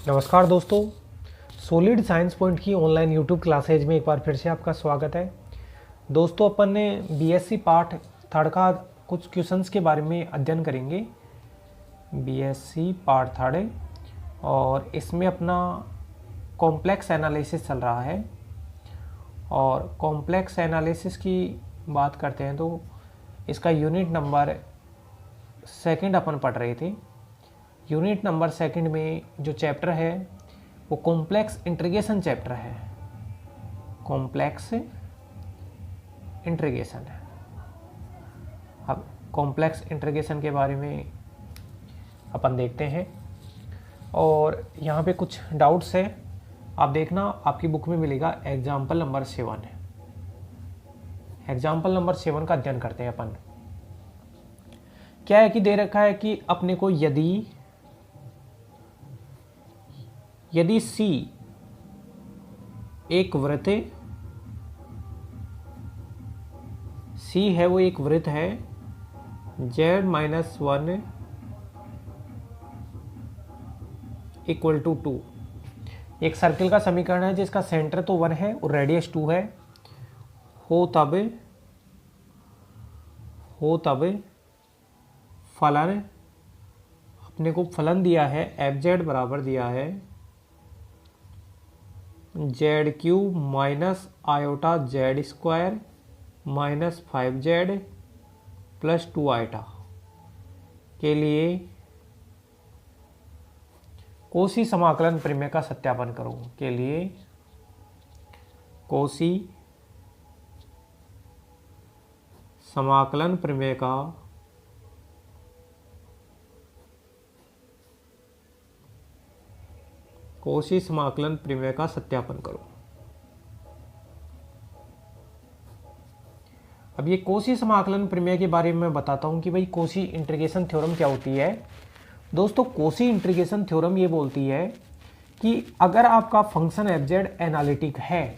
नमस्कार दोस्तों, solid science point की ऑनलाइन यूट्यूब क्लासेज में एक बार फिर से आपका स्वागत है। दोस्तों, अपन ने बीएससी पार्ट थर्ड का कुछ क्वेश्चंस के बारे में अध्ययन करेंगे। बीएससी पार्ट थर्ड, और इसमें अपना कॉम्प्लेक्स एनालिसिस चल रहा है। और कॉम्प्लेक्स एनालिसिस की बात करते हैं तो इसका यूनिट नंबर सेकंड अपन पढ़ रहे थे। यूनिट नंबर सेकंड में जो चैप्टर है वो कॉम्प्लेक्स इंटीग्रेशन चैप्टर है। कॉम्प्लेक्स इंटीग्रेशन है। अब कॉम्प्लेक्स इंटीग्रेशन के बारे में अपन देखते हैं, और यहाँ पे कुछ डाउट्स है। आप देखना, आपकी बुक में मिलेगा एग्जाम्पल नंबर 7। एग्जाम्पल नंबर 7 का अध्ययन करते हैं अपन। क्या है कि दे रखा है कि अपने को यदि C एक वृत्त C है, वो एक वृत्त है Z-1 इक्वल टू 2। एक सर्किल का समीकरण है जिसका सेंटर तो 1 है और रेडियस 2 है। हो तब फलन, अपने को फलन दिया है FZ बराबर दिया है ZQ minus iota Z² minus 5Z plus 2 iota के लिए कोसी समाकलन प्रमेय का सत्यापन करो। के लिए कोसी समाकलन प्रमेय का सत्यापन करो। अब ये कोसी समाकलन प्रमेय के बारे में मैं बताता हूं कि भाई कोसी इंटीग्रेशन थ्योरम क्या होती है। दोस्तों, कोसी इंटीग्रेशन थ्योरम ये बोलती है कि अगर आपका फंक्शन एफजेड एनालिटिक है,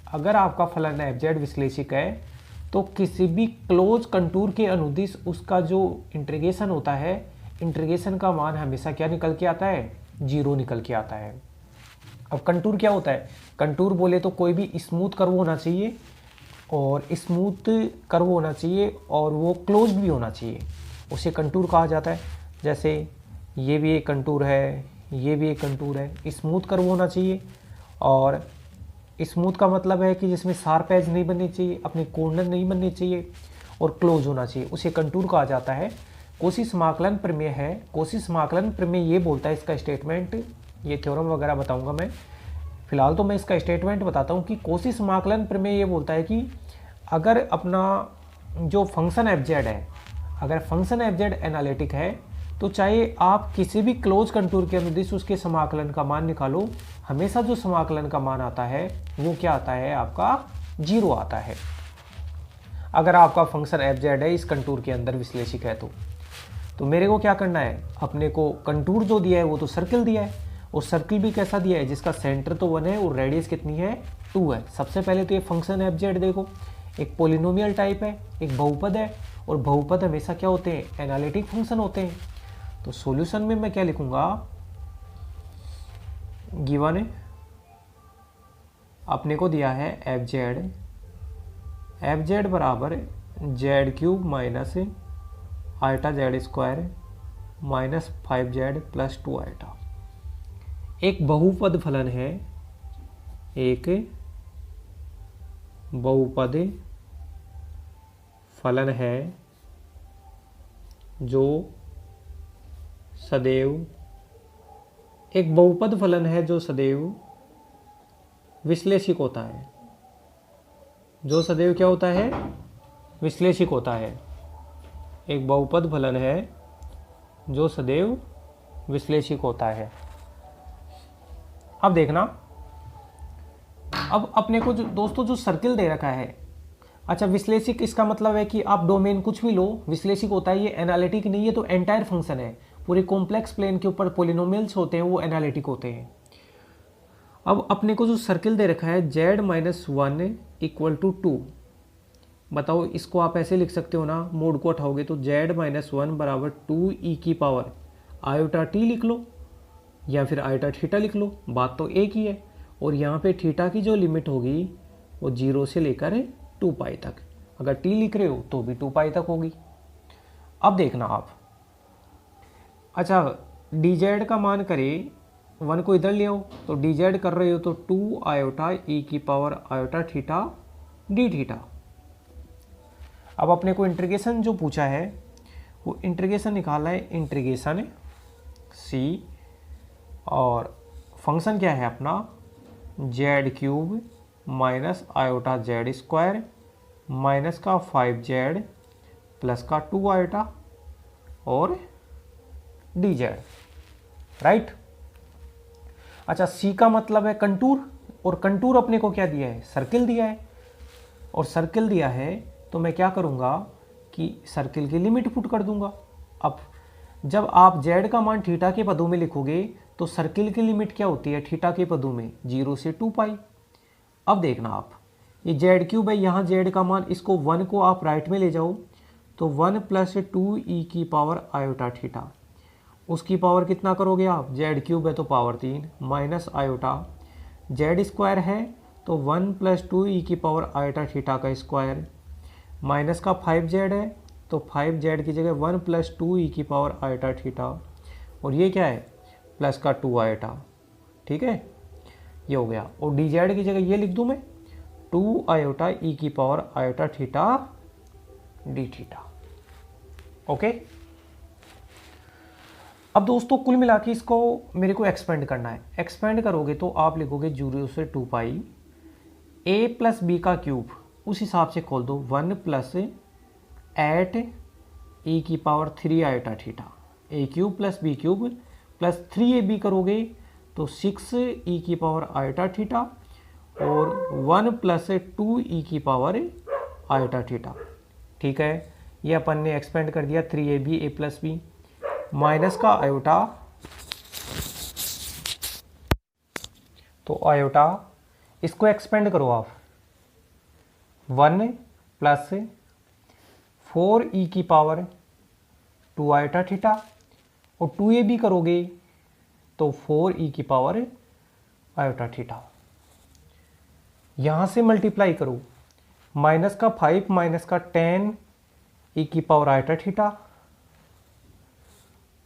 अगर आपका फलन एफजेड विश्लेषिक है, तो किसी भी क्लोज कंटूर के अनुदिश उसका जो इंटीग्रेशन होता है, इंटीग्रेशन का मान हमेशा क्या निकल के आता है? 0 निकल के आता है। अब कंटूर क्या होता है? कंटूर बोले तो कोई भी स्मूथ कर्व होना चाहिए, और स्मूथ कर्व होना चाहिए और वो क्लोज भी होना चाहिए, उसे कंटूर कहा जाता है। जैसे ये भी एक कंटूर है, ये भी एक कंटूर है। स्मूथ कर्व होना चाहिए, और स्मूथ का मतलब है कि जिसमें शार्प एज नहीं बननी चाहिए, अपने कॉर्नर नहीं बनने चाहिए, और क्लोज होना चाहिए, उसे कंटूर कहा जाता है। कोसी समाकलन प्रमेय है। कोसी समाकलन प्रमेय ये बोलता है, इसका स्टेटमेंट, ये थ्योरम वगैरह बताऊंगा मैं, फिलहाल तो मैं इसका स्टेटमेंट बताता हूँ कि कोसी समाकलन प्रमेय ये बोलता है कि अगर अपना जो फंक्शन एफजेड है, अगर फंक्शन एफजेड एनालिटिक है, तो चाहे आप किसी भी क्लोज कंटूर के अनुदिश उसके समाकलन का मान निकालो, हमेशा जो समाकलन का मान आता है वो क्या आता है? आपका 0 आता है। अगर आपका फंक्शन एफजेड है इस कंटूर के अंदर विश्लेषिक है तो मेरे को क्या करना है? अपने को कंटूर जो दिया है वो तो सर्किल दिया है, और सर्किल भी कैसा दिया है? जिसका सेंटर तो 1 है और रेडियस कितनी है? 2 है। सबसे पहले तो ये फंक्शन एफजेड देखो, एक पोलिनोमियल टाइप है, एक बहुपद है, और बहुपद हमेशा क्या होते हैं? एनालिटिक फंक्शन होते हैं। तो सॉल्यूशन में मैं क्या लिखूंगा? गिवन अपने को दिया है एफजेड बराबर Z³ minus eta Z² minus 5Z plus 2 eta. एक बहुपद फलन है, एक बहुपद फलन है जो सदैव, एक बहुपद फलन है जो सदैव विश्लेषिक होता है। जो सदैव क्या होता है? विश्लेषिक होता है। एक बहुपद फलन है जो सदैव विश्लेषिक होता है। अब देखना, अब अपने को जो दोस्तों जो सर्किल दे रखा है, अच्छा विश्लेषिक इसका मतलब है कि आप डोमेन कुछ भी लो, विश्लेषिक होता है। ये एनालिटिक नहीं है तो एंटायर फंक्शन है, पूरे कॉम्प्लेक्स प्लेन के ऊपर पोलिनोमियल्स होते हैं वो एनालिटिक होते हैं। अब अपने को जो सर्किल दे रखा है Z-1 इक्वल टू 2, बताओ इसको आप ऐसे लिख सकते हो ना, मोड को उठाओगे तो Z-1 बराबर 2e की पावर आयोटा t लिख लो। या फिर आयोटा थीटा लिख लो, बात तो एक ही है। और यहाँ पे थीटा की जो लिमिट होगी वो 0 से लेकर 2 पाई तक, अगर टी लिख रहे हो तो भी 2 पाई तक होगी। अब देखना आप, अच्छा डी जेड का मान करें 1 को इधर ले आओ, तो डी जेड कर रहे हो तो 2 आयोटा ई की power iota theta D theta. अब अपने को इंटीग्रेशन जो पूछा है वो इंटीग्रेशन निकालना है, इंटीग्रेशन सी, और फंक्शन क्या है अपना Z cube minus iota Z square minus का 5z प्लस का 2 आयोटा और डी जेड, राइट। अच्छा सी का मतलब है कंटूर, और कंटूर अपने को क्या दिया है, सर्किल दिया है, और सर्किल दिया है तो मैं क्या करूँगा कि सर्किल की लिमिट पुट कर दूंगा। अब जब आप z का मान थीटा के पदों में लिखोगे तो सर्किल की लिमिट क्या होती है थीटा के पदों में, 0 से 2 पाई। अब देखना आप, ये जेड क्यूब है, यहाँ जेड का मान, इसको 1 को आप राइट में ले जाओ तो 1 प्लस 2 ई की पावर आयोटा थीटा, उसकी पावर कितना करोगे आप, जेड क्यूब है तो power 3 minus iota, Z square है तो 1 प्लस 2 ई की पावर आयोटा थीटा का स्क्वायर माइनस का 5z है तो 5z की जगह 1 प्लस 2 ई की पावर आयोटा थीटा, और ये क्या है प्लस का 2 आयोटा, ठीक है ये हो गया। और डी जेड की जगह ये लिख दूं मैं 2 आयोटा ई की power iota theta D theta, okay. अब दोस्तों कुल मिला के इसको मेरे को एक्सपेंड करना है, एक्सपेंड करोगे तो आप लिखोगे 0 से 2 पाई ए प्लस बी का क्यूब, उस हिसाब से खोल दो 1 प्लस एट ई की power 3 iota theta, A cube plus B cube plus 3ab करोगे तो 6 ई की पावर आयोटा थीटा और 1 प्लस 2 ई की पावर आयोटा थीटा, ठीक है। ये अपन ने एक्सपेंड कर दिया 3ab ए प्लस बी माइनस का आयोटा, तो आयोटा इसको एक्सपेंड करो आप 1 प्लस 4 ई की पावर 2 आयोटा थीटा, और 2ab करोगे तो 4 ई की पावर आयोटा थीटा, यहाँ से मल्टीप्लाई करो माइनस का 5 माइनस का 10 ई की पावर आयोटा थीटा,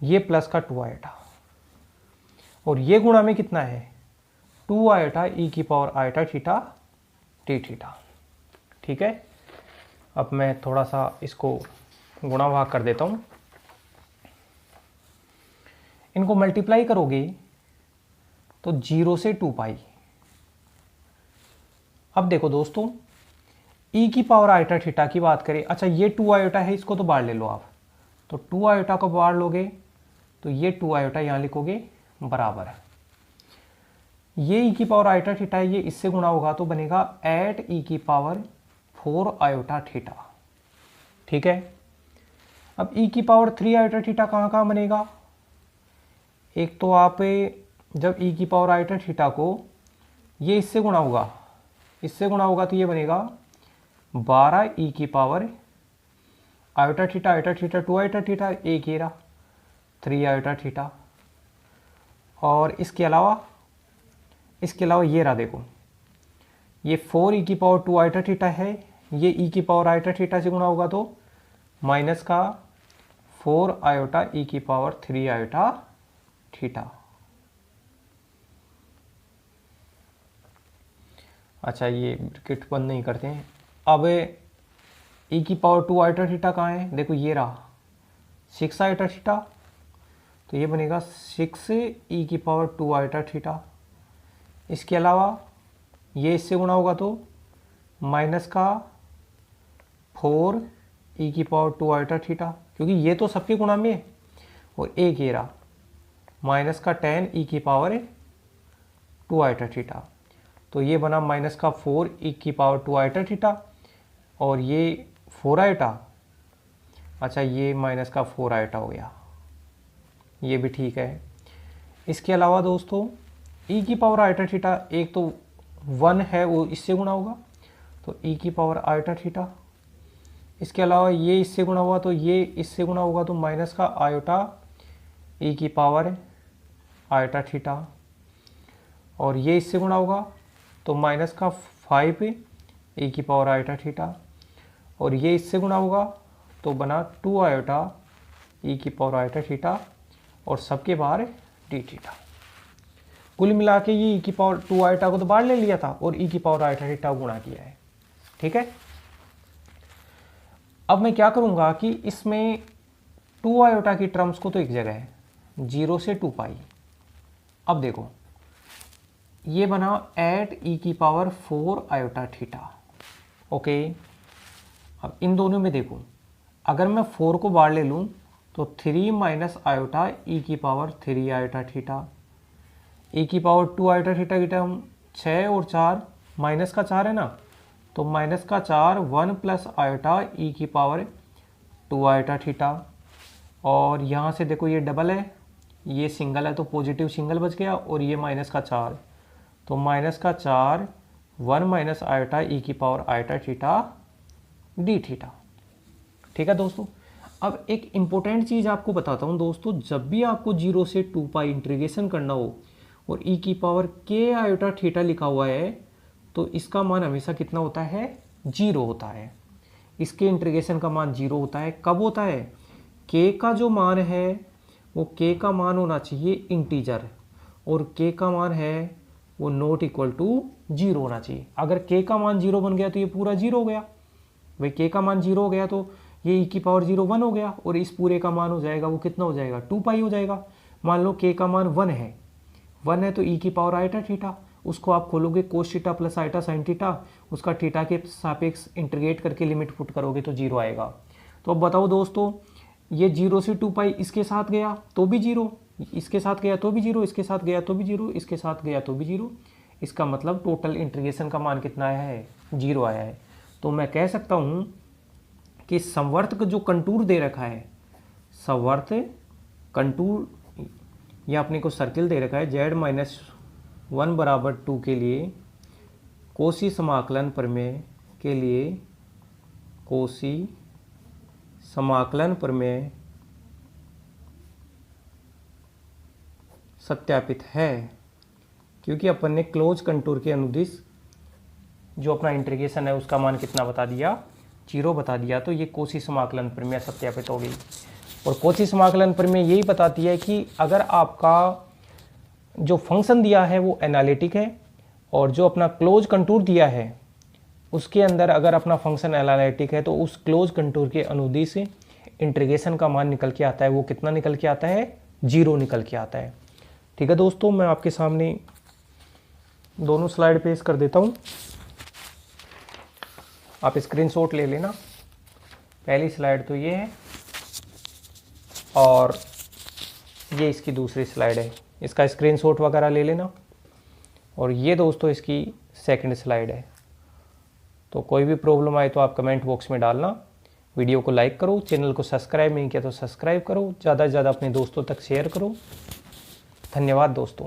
ये प्लस का 2 आयोटा, और ये गुणा में कितना है 2 आयोटा ई की power iota theta T theta, ठीक है। अब मैं थोड़ा सा इसको गुणा भाग कर देता हूँ, इनको मल्टीप्लाई करोगे तो 0 से 2 पाई। अब देखो दोस्तों ई की पावर आयोटा थीटा की बात करें, अच्छा ये 2 आयोटा है, इसको तो बाहर ले लो आप, तो 2 आयोटा को बाहर लोगे तो ये 2 आयोटा यहाँ लिखोगे बराबर है, ये ई की पावर आयोटा थीटा है, ये इससे गुणा होगा तो बनेगा 8 ई की पावर 4 आयोटा थीटा, ठीक है। अब ई की पावर 3 आयोटा थीटा कहाँ कहाँ बनेगा, एक तो आप जब ई की पावर आयोटा थीटा को ये इससे गुणा होगा, इससे गुणा होगा तो ये बनेगा 12 ई की power iota theta 2 iota theta, एक ये रहा 3 आयोटा थीटा, और इसके अलावा ये रहा देखो ये 4 ई की पावर 2 आयोटा थीटा है, ये ई की पावर आयोटा थीटा से गुणा होगा तो माइनस का 4 आयोटा ई की पावर 3 आयोटा थीटा। अच्छा ये ब्रैकेट बंद नहीं करते हैं। अब ई की पावर 2 आयोटा थीटा कहाँ है, देखो ये रहा 6 आयोटा थीटा, तो ये बनेगा 6 ई की पावर 2 आयोटा थीटा। इसके अलावा ये इससे गुणा होगा तो माइनस का 4 ई की पावर 2 आयोटा थीटा, क्योंकि ये तो सबके गुणा में है, और एक ये रहा माइनस का 10 ई की पावर 2 आयोटा थीटा, तो ये बना माइनस का 4 ई की पावर 2 आयोटा थीटा, और ये 4 आयोटा, अच्छा ये माइनस का 4 आयोटा हो गया, ये भी ठीक है। इसके अलावा दोस्तों ई की पावर आयोटा थीटा, एक तो 1 है वो इससे गुणा होगा तो ई की पावर आयोटा थीटा, इसके अलावा ये इससे गुणा हुआ तो ये इससे गुणा होगा तो माइनस का आयोटा ई की पावर आयोटा थीटा, और ये इससे गुणा होगा तो माइनस का 5 e की पावर आयोटा थीटा, और ये इससे गुणा होगा तो बना 2 आयोटा e की पावर आयोटा थीटा, और सबके बाहर डी थीटा। कुल मिला के ये e की पावर 2 आयोटा को तो बाहर ले लिया था और e की पावर आयोटा थीटा गुणा किया है। ठीक है, अब मैं क्या करूंगा कि इसमें 2 आयोटा की टर्म्स को तो एक जगह है 0 से 2 पाई। अब देखो ये बना एट e की पावर 4 आयोटा थीटा। ओके, अब इन दोनों में देखो अगर मैं 4 को बाहर ले लूं तो 3 माइनस आयोटा e की पावर 3 आयोटा थीटा, e की पावर 2 आयोटा थीटा की टर्म 6 और 4 माइनस का 4 है ना, तो माइनस का 4 1 प्लस आयोटा e की पावर 2 आयोटा थीटा, और यहाँ से देखो ये डबल है ये सिंगल है तो पॉजिटिव सिंगल बच गया, और ये माइनस का 4 तो माइनस का 4 1 माइनस आयोटा e की power iota theta D theta. ठीक है दोस्तों, अब एक इम्पोर्टेंट चीज़ आपको बताता हूँ दोस्तों, जब भी आपको 0 से 2 पाई इंटीग्रेशन करना हो और e की पावर k आयोटा थीटा लिखा हुआ है तो इसका मान हमेशा कितना होता है 0 होता है। इसके इंटीग्रेशन का मान 0 होता है। कब होता है, k का जो मान है वो k का मान होना चाहिए इंटीजर, और k का मान है वो नॉट इक्वल टू 0 होना चाहिए। अगर k का मान 0 बन गया तो ये पूरा 0 हो गया, भाई k का मान 0 हो गया तो ये e की पावर 0 1 हो गया, और इस पूरे का मान हो जाएगा वो कितना हो जाएगा 2 पाई हो जाएगा। मान लो k का मान 1 है तो e की पावर आयोटा थीटा, उसको आप खोलोगे cos theta plus iota sine theta, उसका थीटा के सापेक्ष इंटीग्रेट करके लिमिट पुट करोगे तो 0 आएगा। तो अब बताओ दोस्तों, ये 0 से 2 पाई इसके साथ गया तो भी 0, इसके साथ गया तो भी 0, इसके साथ गया तो भी 0, इसके साथ गया तो भी 0, इसका मतलब टोटल इंटीग्रेशन का मान कितना आया है 0 आया है। तो मैं कह सकता हूँ कि संवर्त का जो कंटूर दे रखा है, संवर्त कंटूर, या अपने को सर्किल दे रखा है z-1 बराबर 2 के लिए कोसी समाकलन प्रमेय के लिए, कोसी समाकलन प्रमेय सत्यापित है, क्योंकि अपन ने क्लोज कंटूर के अनुदिश जो अपना इंटीग्रेशन है उसका मान कितना बता दिया 0 बता दिया, तो ये कोसी समाकलन प्रमेय सत्यापित हो गई। और कोसी समाकलन प्रमेय यही बताती है कि अगर आपका जो फंक्शन दिया है वो एनालिटिक है और जो अपना क्लोज कंटूर दिया है उसके अंदर अगर अपना फंक्शन एनालिटिक है तो उस क्लोज कंटूर के अनुदिश इंटीग्रेशन का मान निकल के आता है, वो कितना निकल के आता है 0 निकल के आता है। ठीक है दोस्तों, मैं आपके सामने दोनों स्लाइड पेश कर देता हूँ, आप स्क्रीनशॉट ले लेना। पहली स्लाइड तो ये है और ये इसकी दूसरी स्लाइड है, इसका स्क्रीनशॉट वगैरह ले लेना। और ये दोस्तों इसकी सेकंड स्लाइड है। तो कोई भी प्रॉब्लम आए तो आप कमेंट बॉक्स में डालना। वीडियो को लाइक करो, चैनल को सब्सक्राइब नहीं किया तो सब्सक्राइब करो, ज़्यादा से ज़्यादा अपने दोस्तों तक शेयर करो। धन्यवाद दोस्तों।